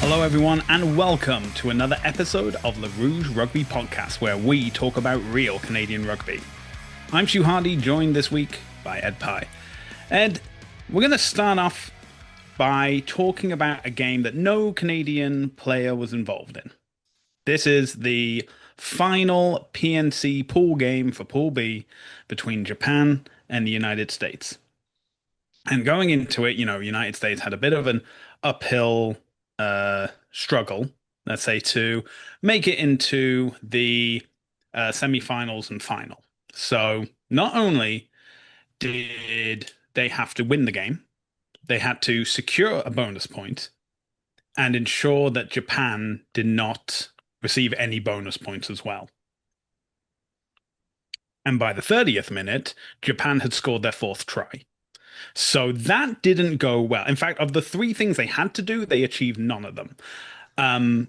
Hello, everyone, and welcome to another episode of the Rouge Rugby podcast, where we talk about real Canadian rugby. I'm Stu Hardy, joined this week by Ed Pye. Ed, we're going to start off by talking about a game that no Canadian player was involved in. This is the final PNC pool game for Pool B between Japan and the United States. And going into it, United States had a bit of an uphill struggle, let's say, to make it into the semi-finals and final. So not only did they have to win the game, they had to secure a bonus point and ensure that Japan did not receive any bonus points as well. And by the 30th minute, Japan had scored their fourth try. So that didn't go well. In fact, of the three things they had to do, they achieved none of them. And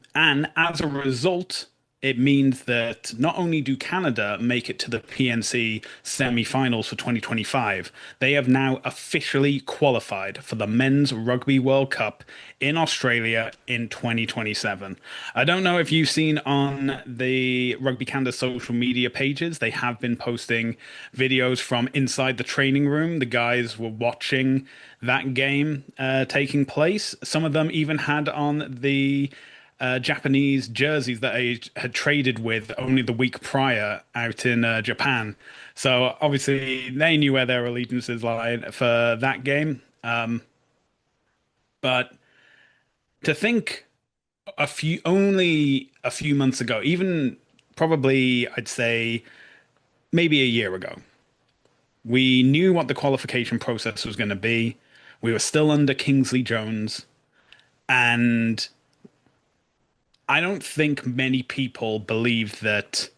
as a result, it means that not only do Canada make it to the PNC semi-finals for 2025, they have now officially qualified for the Men's Rugby World Cup in Australia in 2027. I don't know if you've seen on the Rugby Canada social media pages, they have been posting videos from inside the training room. The guys were watching that game taking place. Some of them even had on the Japanese jerseys that I had traded with only the week prior out in Japan. So obviously they knew where their allegiances lie for that game. But to think only a few months ago, even probably I'd say maybe a year ago, we knew what the qualification process was going to be. We were still under Kingsley Jones, and I don't think many people believed that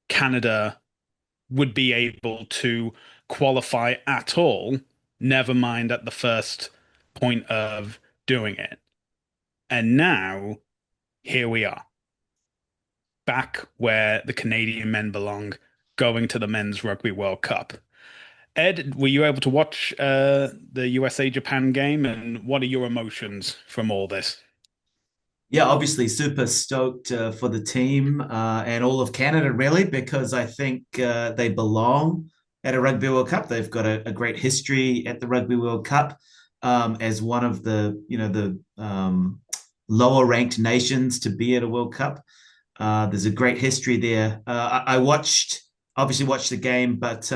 Canada would be able to qualify at all, never mind at the first point of doing it. And now, here we are, back where the Canadian men belong, going to the Men's Rugby World Cup. Ed, were you able to watch the USA-Japan game, and what are your emotions from all this? Yeah, obviously super stoked for the team and all of Canada, really, because I think they belong at a Rugby World Cup. They've got a great history at the Rugby World Cup as one of the lower ranked nations to be at a World Cup. There's a great history there. I obviously watched the game, but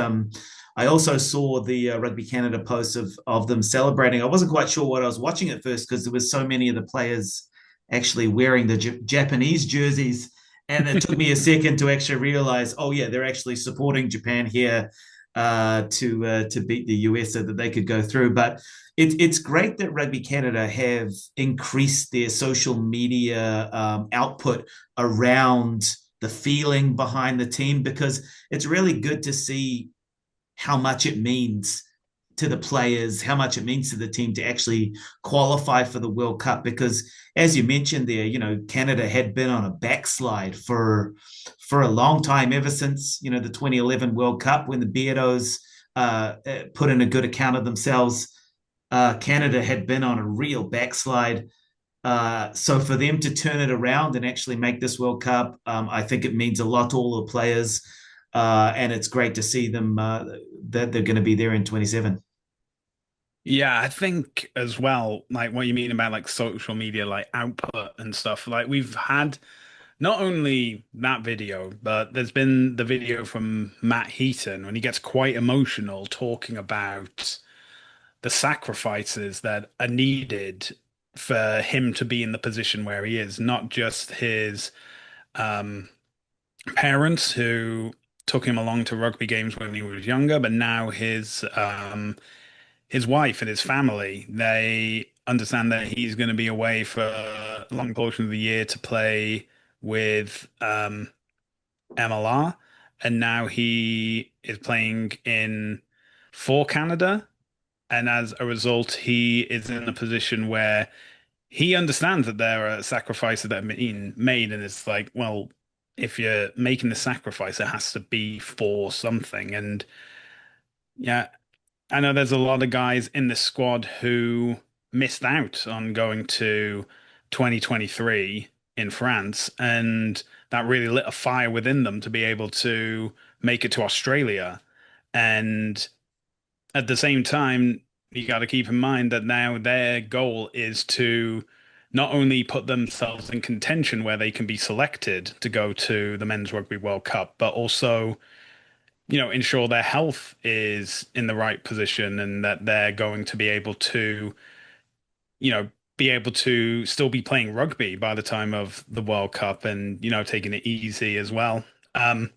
I also saw the Rugby Canada posts of them celebrating. I wasn't quite sure what I was watching at first because there was so many of the players actually wearing the Japanese jerseys. And it took me a second to actually realize, oh yeah, they're actually supporting Japan here to beat the US so that they could go through. But it's great that Rugby Canada have increased their social media output around the feeling behind the team because it's really good to see how much it means to the players, how much it means to the team to actually qualify for the World Cup. Because, as you mentioned there, Canada had been on a backslide for a long time, ever since the 2011 World Cup when the Beardos put in a good account of themselves. Canada had been on a real backslide. So for them to turn it around and actually make this World Cup, I think it means a lot to all the players. And it's great to see them that they're going to be there in 27. Yeah, I think as well, like what you mean about like social media, like output and stuff. Like we've had not only that video, but there's been the video from Matt Heaton when he gets quite emotional talking about the sacrifices that are needed for him to be in the position where he is, not just his um, parents who took him along to rugby games when he was younger, but now his wife and his family, they understand that he's going to be away for a long portion of the year to play with MLR, and now he is playing in for Canada, and as a result, he is in a position where he understands that there are sacrifices that are being made, and it's like, well, if you're making the sacrifice, it has to be for something, and yeah, I know there's a lot of guys in the squad who missed out on going to 2023 in France, and that really lit a fire within them to be able to make it to Australia. And at the same time, you got to keep in mind that now their goal is to not only put themselves in contention where they can be selected to go to the Men's Rugby World Cup, but also, ensure their health is in the right position and that they're going to be able to, you know, be able to still be playing rugby by the time of the World Cup and, taking it easy as well. Um,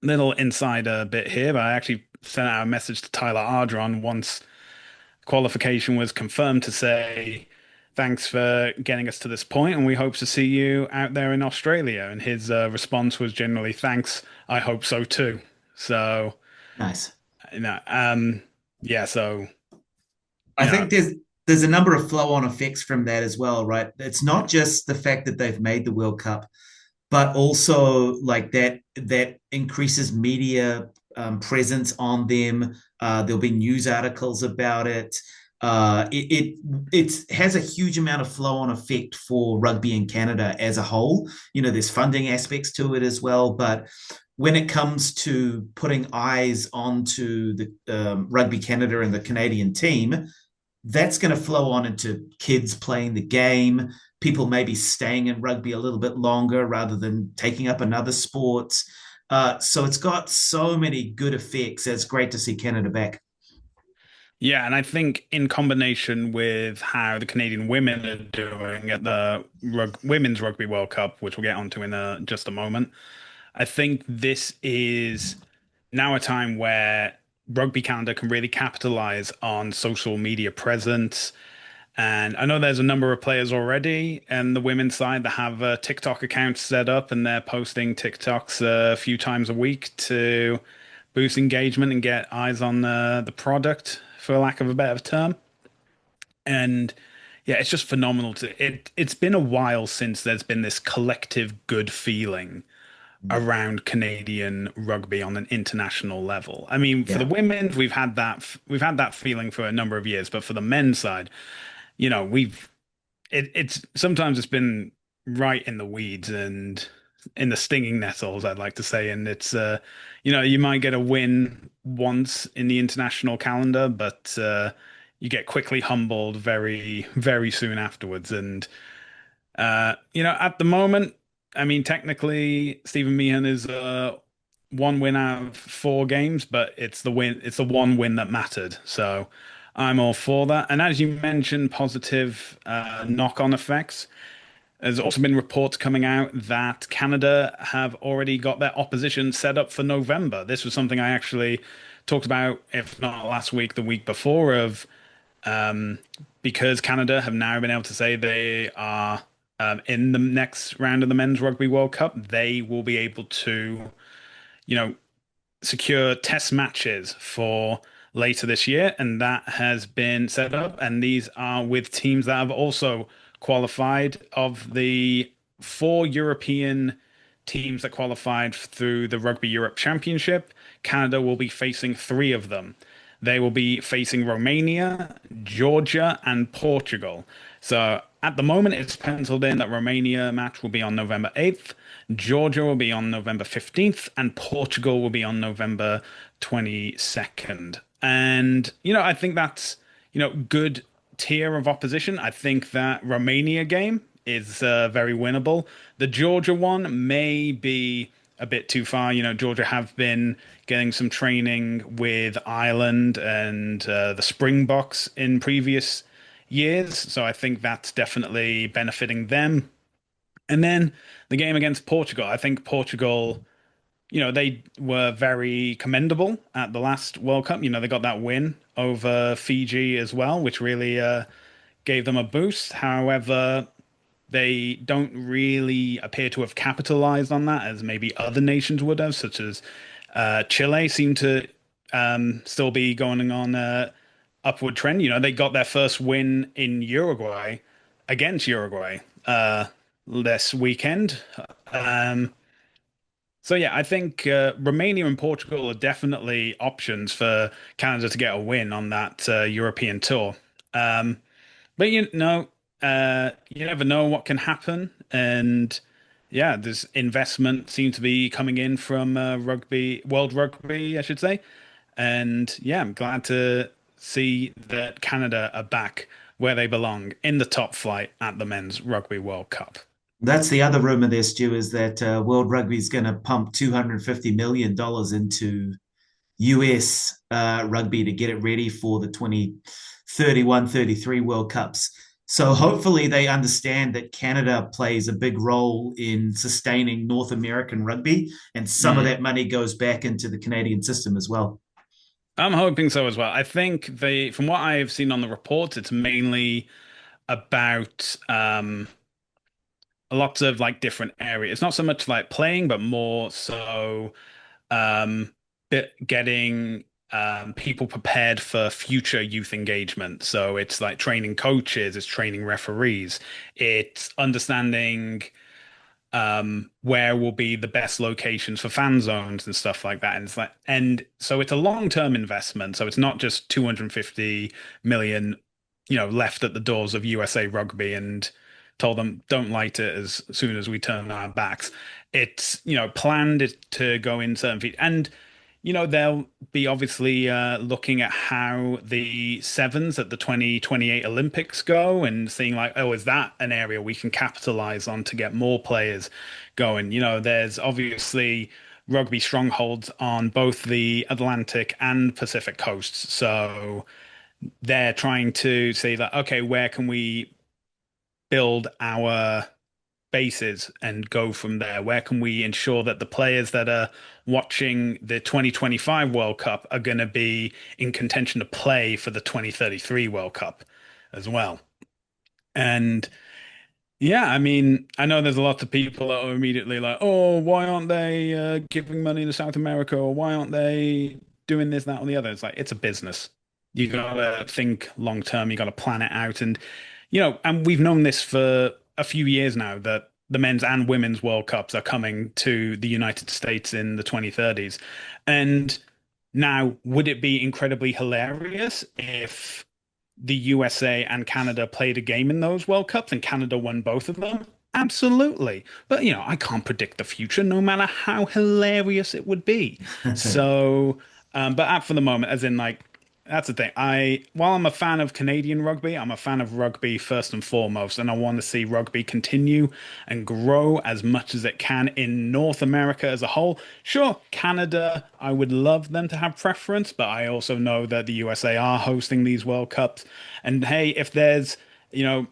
Little insider bit here, but I actually sent out a message to Tyler Ardron once qualification was confirmed to say, thanks for getting us to this point, and we hope to see you out there in Australia. And his response was generally, thanks, I hope so too. So, Nice. you know, yeah, so, I you know, think there's a number of flow-on effects from that as well, right? It's not just the fact that they've made the World Cup, but also like that increases media presence on them. There'll be news articles about it. It has a huge amount of flow-on effect for rugby in Canada as a whole. There's funding aspects to it as well, but when it comes to putting eyes onto the Rugby Canada and the Canadian team, that's going to flow on into kids playing the game, people maybe staying in rugby a little bit longer rather than taking up another sport. So it's got so many good effects. It's great to see Canada back. yeah, and I think in combination with how the Canadian women are doing at the Women's Rugby World Cup, which we'll get onto in just a moment, I think this is now a time where Rugby Canada can really capitalize on social media presence. And I know there's a number of players already in the women's side that have TikTok accounts set up and they're posting TikToks a few times a week to boost engagement and get eyes on the product, for lack of a better term. And yeah, it's just phenomenal it's been a while since there's been this collective good feeling around Canadian rugby on an international level. I mean, for the Yeah. women, we've had that feeling for a number of years, but for the men's side, we've it's sometimes it's been right in the weeds and in the stinging nettles, I'd like to say. And it's you might get a win once in the international calendar, but you get quickly humbled very, very soon afterwards. And at the moment, I mean, technically, Stephen Meehan is one win out of four games, but it's the one win that mattered. So I'm all for that. And as you mentioned, positive knock-on effects. There's also been reports coming out that Canada have already got their opposition set up for November. This was something I actually talked about, if not last week, the week before, of um, because Canada have now been able to say they are in the next round of the Men's Rugby World Cup, they will be able to, you know, secure test matches for later this year, and that has been set up. And these are with teams that have also qualified. Of the four European teams that qualified through the Rugby Europe Championship, Canada will be facing three of them. They will be facing Romania, Georgia, and Portugal. So at the moment, it's penciled in that Romania match will be on November 8th, Georgia will be on November 15th, and Portugal will be on November 22nd. And, I think that's, good tier of opposition. I think that Romania game is very winnable. The Georgia one may be a bit too far. Georgia have been getting some training with Ireland and the Springboks in previous years, so I think that's definitely benefiting them. And then the game against Portugal, I think Portugal, they were very commendable at the last World Cup. They got that win over Fiji as well, which really gave them a boost. However, they don't really appear to have capitalized on that as maybe other nations would have, such as Chile seem to still be going on a upward trend. They got their first win in Uruguay against Uruguay this weekend. Um, so yeah, I think Romania and Portugal are definitely options for Canada to get a win on that European tour. Um, but you never know what can happen. And yeah, there's investment seems to be coming in from World Rugby, I should say. And yeah, I'm glad to see that Canada are back where they belong in the top flight at the Men's Rugby World Cup. That's the other rumor there, Stu, is that World Rugby is going to pump $250 million dollars into US rugby to get it ready for the 2031-33 World Cups. So hopefully they understand that Canada plays a big role in sustaining North American rugby, and some of Mm. that money goes back into the Canadian system as well. I'm hoping so as well. I think from what I've seen on the reports, it's mainly about lots of like different areas. It's not so much like playing, but more so um, getting people prepared for future youth engagement. So it's like training coaches, it's training referees, it's understanding where will be the best locations for fan zones and stuff like that. And it's like, and so it's a long-term investment. So it's not just 250 million, left at the doors of USA Rugby and told them don't light it as soon as we turn our backs. It's, planned to go in certain feet. And they'll be obviously looking at how the sevens at the 2028 Olympics go and seeing like, oh, is that an area we can capitalize on to get more players going? There's obviously rugby strongholds on both the Atlantic and Pacific coasts. So they're trying to say that, okay, where can we build our bases and go from there? Where can we ensure that the players that are watching the 2025 World Cup are going to be in contention to play for the 2033 World Cup as well? And yeah, I mean, I know there's a lot of people that are immediately like, oh, why aren't they giving money to South America? Or why aren't they doing this, that, or the other? It's like, it's a business. You gotta think long term, you gotta plan it out. And we've known this for a few years now that the men's and women's World Cups are coming to the United States in the 2030s. And now, would it be incredibly hilarious if the USA and Canada played a game in those World Cups and Canada won both of them? Absolutely. But, I can't predict the future, no matter how hilarious it would be. So, for the moment, as in, like, that's the thing. While I'm a fan of Canadian rugby, I'm a fan of rugby first and foremost, and I want to see rugby continue and grow as much as it can in North America as a whole. Sure, Canada, I would love them to have preference, but I also know that the USA are hosting these World Cups. And hey, if there's, you know,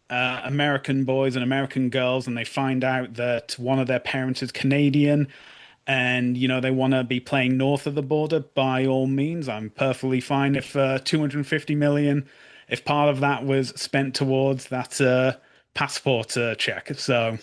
American boys and American girls, and they find out that one of their parents is Canadian, and they want to be playing north of the border, by all means, I'm perfectly fine if 250 million, if part of that was spent towards that passport check. So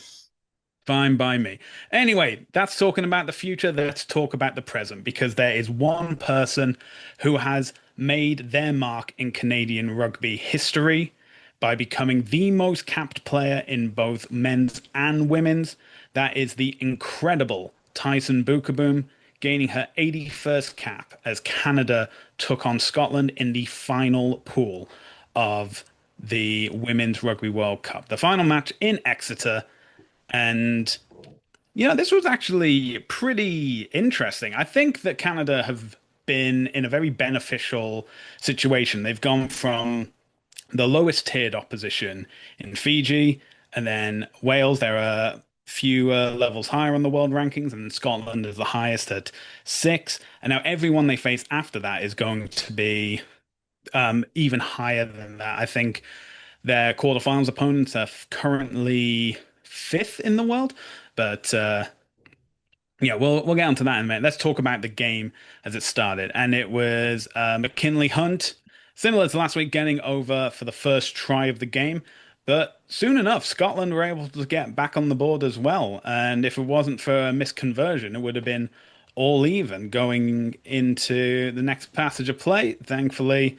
fine by me. Anyway, that's talking about the future. Let's talk about the present because there is one person who has made their mark in Canadian rugby history by becoming the most capped player in both men's and women's. That is the incredible Tyson Beukeboom, gaining her 81st cap as Canada took on Scotland in the final pool of the Women's Rugby World Cup. The final match in Exeter, and this was actually pretty interesting. I think that Canada have been in a very beneficial situation. They've gone from the lowest tiered opposition in Fiji, and then Wales. There are a few levels higher on the world rankings, and Scotland is the highest at 6. And now everyone they face after that is going to be even higher than that. I think their quarterfinals opponents are currently fifth in the world, but yeah, we'll get onto that in a minute. Let's talk about the game as it started, and it was McKinley Hunt, similar to last week, getting over for the first try of the game. But soon enough, Scotland were able to get back on the board as well. And if it wasn't for a misconversion, it would have been all even going into the next passage of play. Thankfully,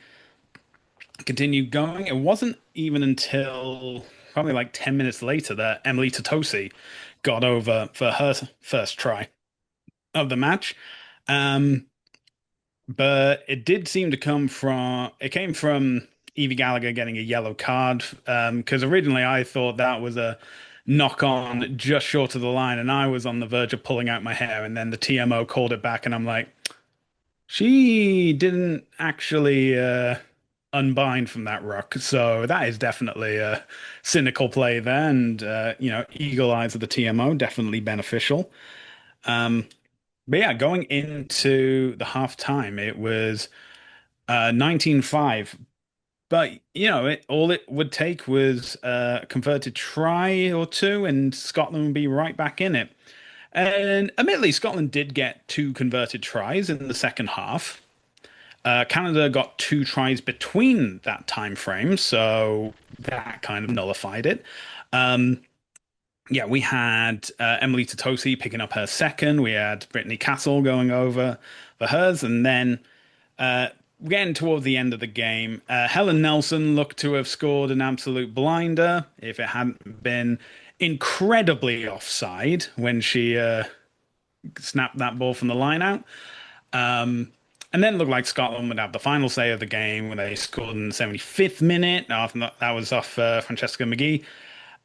continued going. It wasn't even until probably like 10 minutes later that Emily Totosi got over for her first try of the match. Um, but it did seem to it came from Evie Gallagher getting a yellow card. Because originally I thought that was a knock on just short of the line, and I was on the verge of pulling out my hair, and then the TMO called it back, and I'm like, she didn't actually unbind from that ruck, so that is definitely a cynical play there, and eagle eyes of the TMO definitely beneficial. But yeah, going into the half time, it was 19-5. But all it would take was a converted try or two, and Scotland would be right back in it. And admittedly, Scotland did get two converted tries in the second half. Canada got two tries between that time frame, so that kind of nullified it. Um, yeah, we had Emily Totosi picking up her second. We had Brittany Castle going over for hers, and then getting toward the end of the game, Helen Nelson looked to have scored an absolute blinder if it hadn't been incredibly offside when she snapped that ball from the line out. Um, and then it looked like Scotland would have the final say of the game when they scored in the 75th minute. That was off Francesca McGee.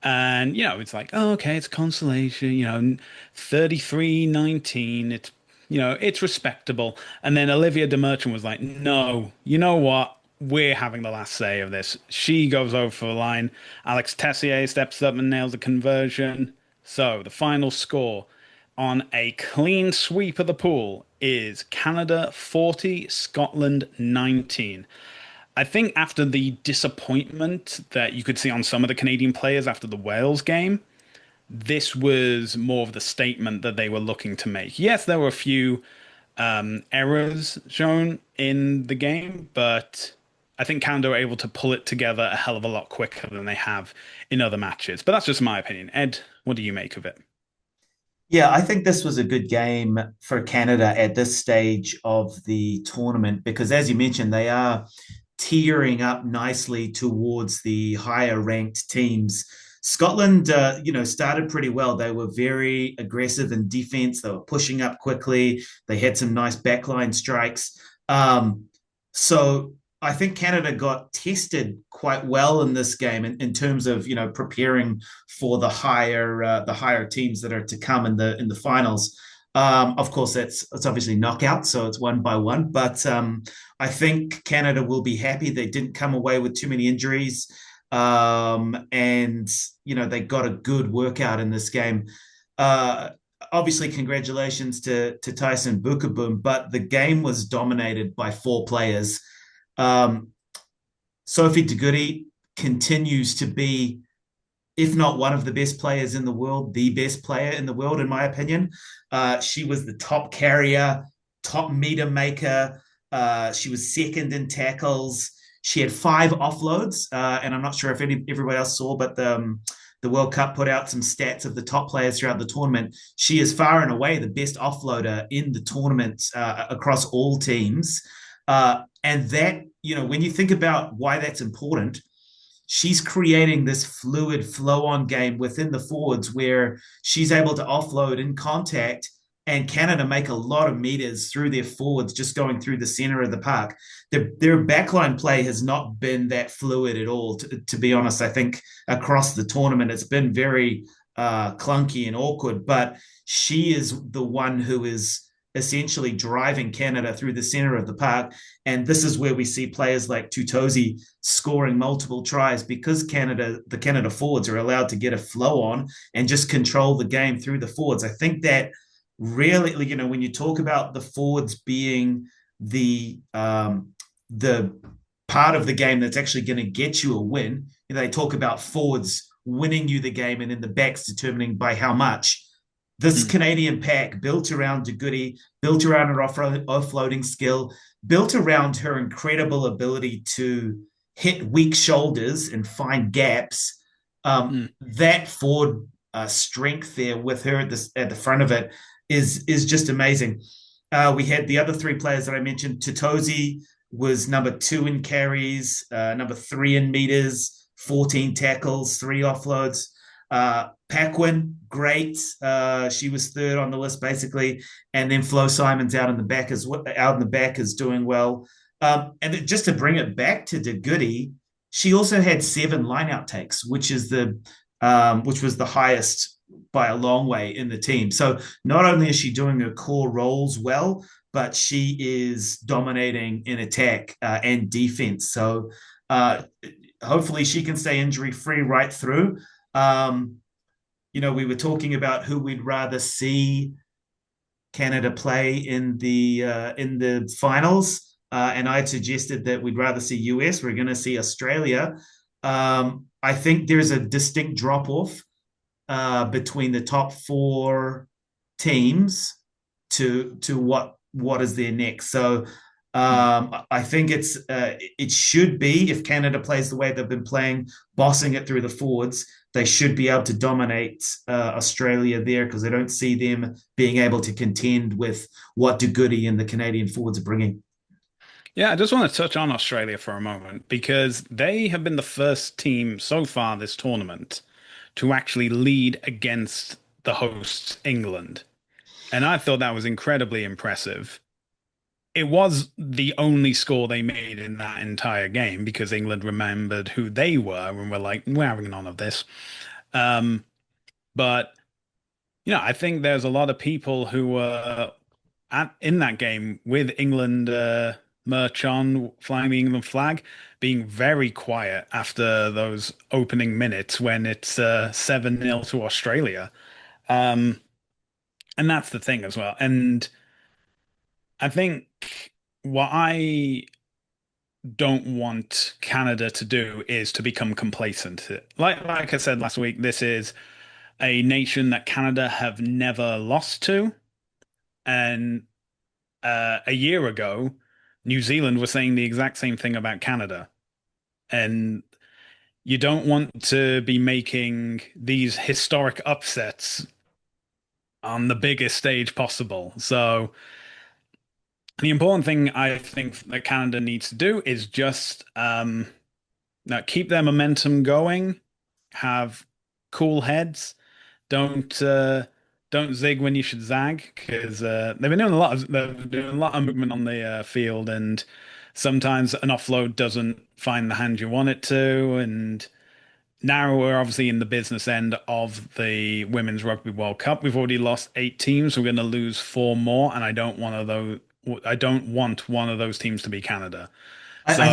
And, it's like, oh, okay, it's consolation, 33-19. It's respectable. And then Olivia de Merchant was like, no, you know what? We're having the last say of this. She goes over for the line. Alex Tessier steps up and nails a conversion. So the final score on a clean sweep of the pool is Canada 40, Scotland 19. I think after the disappointment that you could see on some of the Canadian players after the Wales game, this was more of the statement that they were looking to make. Yes, there were a few errors shown in the game, but I think Canada were able to pull it together a hell of a lot quicker than they have in other matches. But that's just my opinion. Ed, what do you make of it? Yeah, I think this was a good game for Canada at this stage of the tournament because, as you mentioned, they are tearing up nicely towards the higher ranked teams. Scotland, started pretty well. They were very aggressive in defense. They were pushing up quickly. They had some nice backline strikes. So I think Canada got tested quite well in this game in terms of preparing for the higher teams that are to come in the finals. Of course, it's obviously knockout, so it's one by one. But I think Canada will be happy they didn't come away with too many injuries, and they got a good workout in this game. Uh, Obviously, congratulations to Tyson Beukeboom, but the game was dominated by four players. Um, Sophie de Goody continues to be, if not one of the best players in the world, the best player in the world, in my opinion. She was the top carrier, top meter maker. She was second in tackles. She had five offloads, and I'm not sure if everybody else saw, but the World Cup put out some stats of the top players throughout the tournament. She is far and away the best offloader in the tournament across all teams. And that, when you think about why that's important, she's creating this fluid flow on game within the forwards where she's able to offload in contact and Canada make a lot of meters through their forwards just going through the center of the park. Their backline play has not been that fluid at all, to be honest. I think across the tournament, it's been very clunky and awkward, but she is the one who is essentially driving Canada through the center of the park. And this is where we see players like Tutosi scoring multiple tries because the Canada forwards are allowed to get a flow on and just control the game through the forwards. I think that really, when you talk about the forwards being the part of the game that's actually going to get you a win, they talk about forwards winning you the game and then the backs determining by how much. This Canadian pack built around De Goody, built around her offloading skill, built around her incredible ability to hit weak shoulders and find gaps. That forward strength there with her at the front of it is just amazing. We had the other three players that I mentioned. Totosi was number 2 in carries, number 3 in meters, 14 tackles, 3 offloads. Paquin, great. She was third on the list basically, and then Flo Simon's out in the back is doing well. And just to bring it back to De Goody, she also had 7 line-out takes, which was the highest by a long way in the team. So not only is she doing her core roles well, but she is dominating in attack and defense. So uh, hopefully she can stay injury free right through. Um, we were talking about who we'd rather see Canada play in the finals, and I suggested that we'd rather see US. We're going to see Australia. I think there's a distinct drop off between the top 4 teams to what is there next. So I think it should be, if Canada plays the way they've been playing, bossing it through the forwards, they should be able to dominate Australia there, because I don't see them being able to contend with what De Goody and the Canadian forwards are bringing. Yeah, I just want to touch on Australia for a moment because they have been the first team so far this tournament to actually lead against the hosts, England. And I thought that was incredibly impressive. It was the only score they made in that entire game because England remembered who they were and were like, we're having none of this. Um, but I think there's a lot of people who were in that game with England merch on, flying the England flag, being very quiet after those opening minutes when it's 7-0 to Australia. Um, and that's the thing as well. And I think what I don't want Canada to do is to become complacent. Like I said last week, this is a nation that Canada have never lost to. And a year ago, New Zealand was saying the exact same thing about Canada. And you don't want to be making these historic upsets on the biggest stage possible. So the important thing I think that Canada needs to do is just now keep their momentum going, have cool heads, don't don't zig when you should zag because they're doing a lot of movement on the field, and sometimes an offload doesn't find the hand you want it to. And now we're obviously in the business end of the Women's Rugby World Cup. We've already lost 8 teams. We're going to lose 4 more, and I don't want one of those teams to be Canada. I So,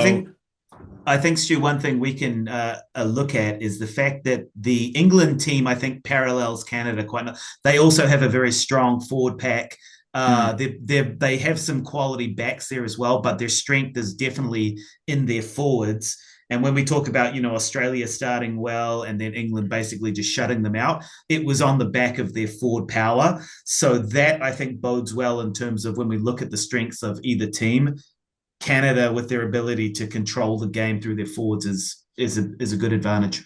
think Stu, one thing we can look at is the fact that the England team, I think, parallels Canada quite. They also have a very strong forward pack. mm, They have some quality backs there as well, but their strength is definitely in their forwards. And when we talk about, Australia starting well and then England basically just shutting them out, it was on the back of their forward power. So that, I think, bodes well in terms of when we look at the strengths of either team. Canada, with their ability to control the game through their forwards, is a good advantage.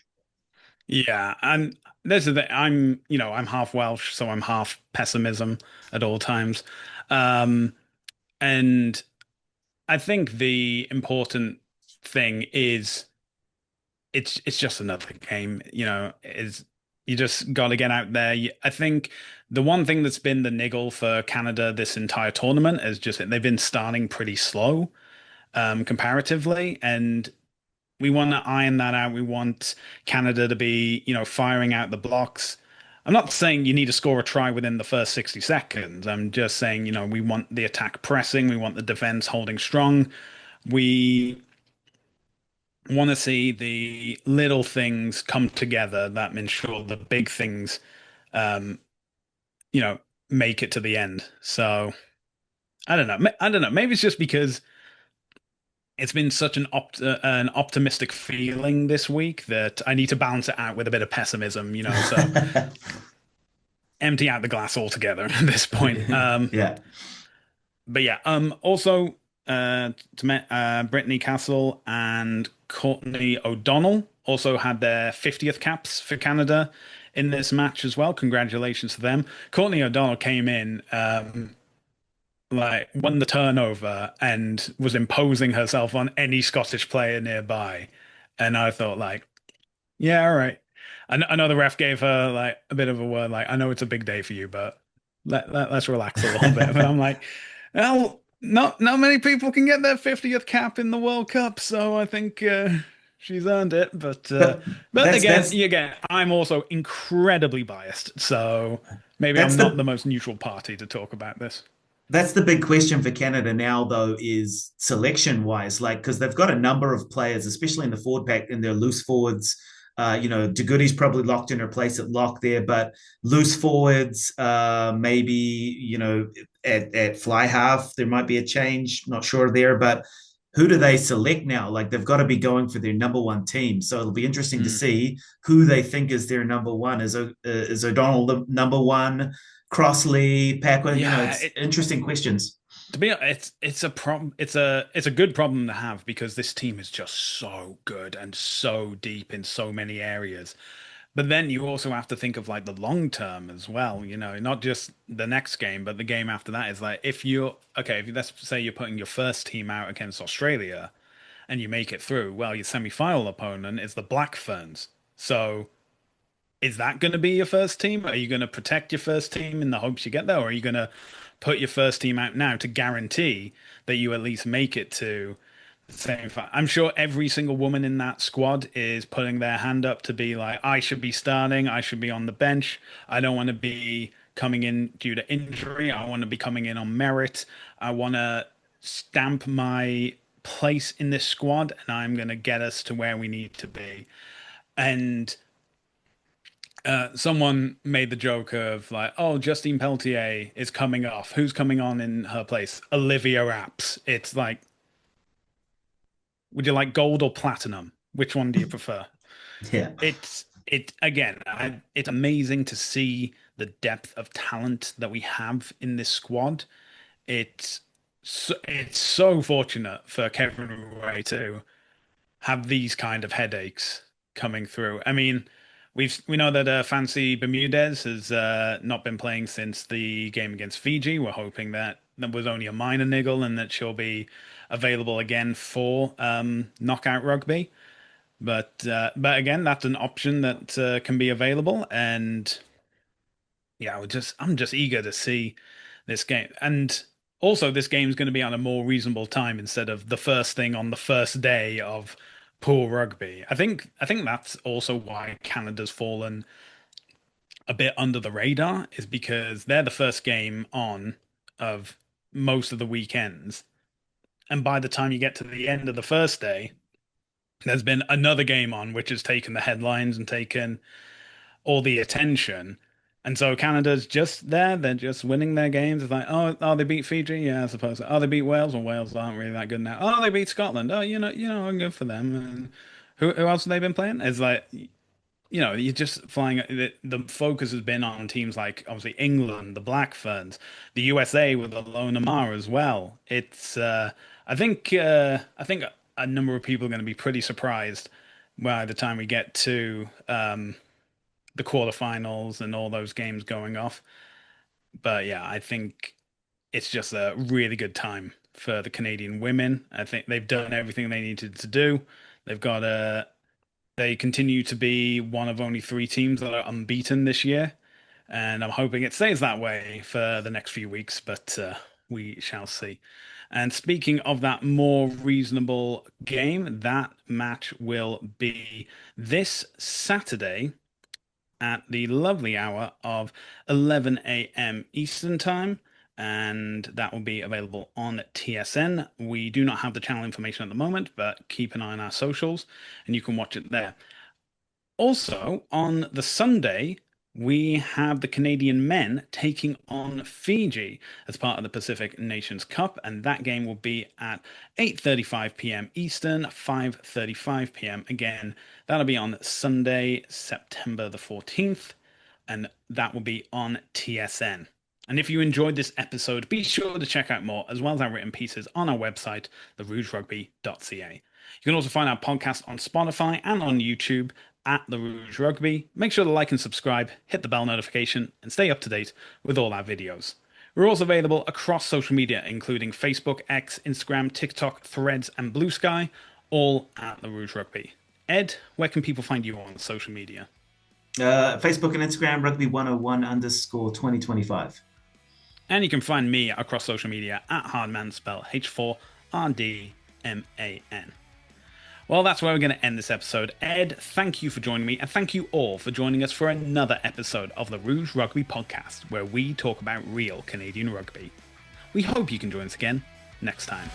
yeah, and this is the I'm half Welsh, so I'm half pessimism at all times. Um, and I think the important thing is it's just another game, is you just got to get out there. I think the one thing that's been the niggle for Canada this entire tournament is just that they've been starting pretty slow, comparatively, and we want to iron that out. We want Canada to be, firing out the blocks. I'm not saying you need to score a try within the first 60 seconds. I'm just saying, we want the attack pressing. We want the defense holding strong. We want to see the little things come together that ensure the big things, um, you know, make it to the end. So I don't know. I don't know. Maybe it's just because it's been such an optimistic feeling this week that I need to balance it out with a bit of pessimism, so empty out the glass altogether at this point. Yeah. But yeah, also Brittany Castle and Courtney O'Donnell also had their 50th caps for Canada in this match as well. Congratulations to them. Courtney O'Donnell came in, like won the turnover and was imposing herself on any Scottish player nearby. And I thought like, yeah, all right. I know the ref gave her like a bit of a word, like, I know it's a big day for you, but let's relax a little bit. But I'm like, well, not many people can get their 50th cap in the World Cup, so I think she's earned it. But But that's that's again, I'm also incredibly biased, so maybe that's I'm not the the most neutral party to talk about this. That's the big question for Canada now, though, is selection wise, like because they've got a number of players, especially in the forward pack, in their loose forwards. De Goody's probably locked in her place at lock there, but loose forwards, maybe at fly half there might be a change. Not sure there, but who do they select now? Like they've got to be going for their number one team, so it'll be interesting to Mm. see who they think is their number one. Is O'Donnell the number one? Crossley, Packwood, Yeah, it's interesting questions. to be it's a problem. It's a good problem to have because this team is just so good and so deep in so many areas. But then you also have to think of like the long term as well, not just the next game, but the game after that is like if you're okay, if let's say you're putting your first team out against Australia and you make it through, well, your semi-final opponent is the Black Ferns. So is that going to be your first team? Are you going to protect your first team in the hopes you get there, or are you going to put your first team out now to guarantee that you at least make it to the same fight? I'm sure every single woman in that squad is putting their hand up to be like, I should be starting, I should be on the bench. I don't want to be coming in due to injury. I want to be coming in on merit. I want to stamp my place in this squad, and I'm going to get us to where we need to be. And someone made the joke of like, oh, Justine Peltier is coming off. Who's coming on in her place? Olivia Apps. It's like, would you like gold or platinum? Which one do you prefer? Yeah. It again, it's amazing to see the depth of talent that we have in this squad. It's so fortunate for Kevin Ray to have these kind of headaches coming through. I mean, we know that Fancy Bermudez has not been playing since the game against Fiji. We're hoping that that was only a minor niggle and that she'll be available again for knockout rugby. But again, that's an option that can be available, and yeah, I'm just eager to see this game. And also, this game's going to be on a more reasonable time instead of the first thing on the first day of pool rugby. I think that's also why Canada's fallen a bit under the radar, is because they're the first game on of most of the weekends. And by the time you get to the end of the first day, there's been another game on which has taken the headlines and taken all the attention. And so Canada's just there. They're just winning their games. It's like, oh, they beat Fiji. Yeah, I suppose. Oh, they beat Wales. Well, Wales aren't really that good now. Oh, they beat Scotland. Oh, good for them. And who else have they been playing? It's like, you're just flying. The focus has been on teams like obviously England, the Black Ferns, the USA with the Lone Mar as well. I think a number of people are going to be pretty surprised by the time we get to the quarterfinals and all those games going off. But yeah, I think it's just a really good time for the Canadian women. I think they've done everything they needed to do. They've got a they continue to be one of only three teams that are unbeaten this year, and I'm hoping it stays that way for the next few weeks, but we shall see. And speaking of that more reasonable game, that match will be this Saturday at the lovely hour of 11 a.m. Eastern Time, and that will be available on TSN. We do not have the channel information at the moment, but keep an eye on our socials and you can watch it there. Also, on the Sunday, we have the Canadian men taking on Fiji as part of the Pacific Nations Cup, and that game will be at 8:35 p.m. Eastern, 5:35 p.m. Again, that'll be on Sunday, September the 14th, and that will be on TSN. And if you enjoyed this episode, be sure to check out more, as well as our written pieces on our website, therougerugby.ca. You can also find our podcast on Spotify and on YouTube at The Rouge Rugby. Make sure to like and subscribe, hit the bell notification, and stay up to date with all our videos. We're also available across social media, including Facebook, X, Instagram, TikTok, Threads, and Blue Sky, all at The Rouge Rugby. Ed, where can people find you on social media? Facebook and Instagram, rugby101_2025. And you can find me across social media at Hardman, spelled H4RDMAN. Well, that's where we're going to end this episode. Ed, thank you for joining me, and thank you all for joining us for another episode of the Rouge Rugby podcast, where we talk about real Canadian rugby. We hope you can join us again next time.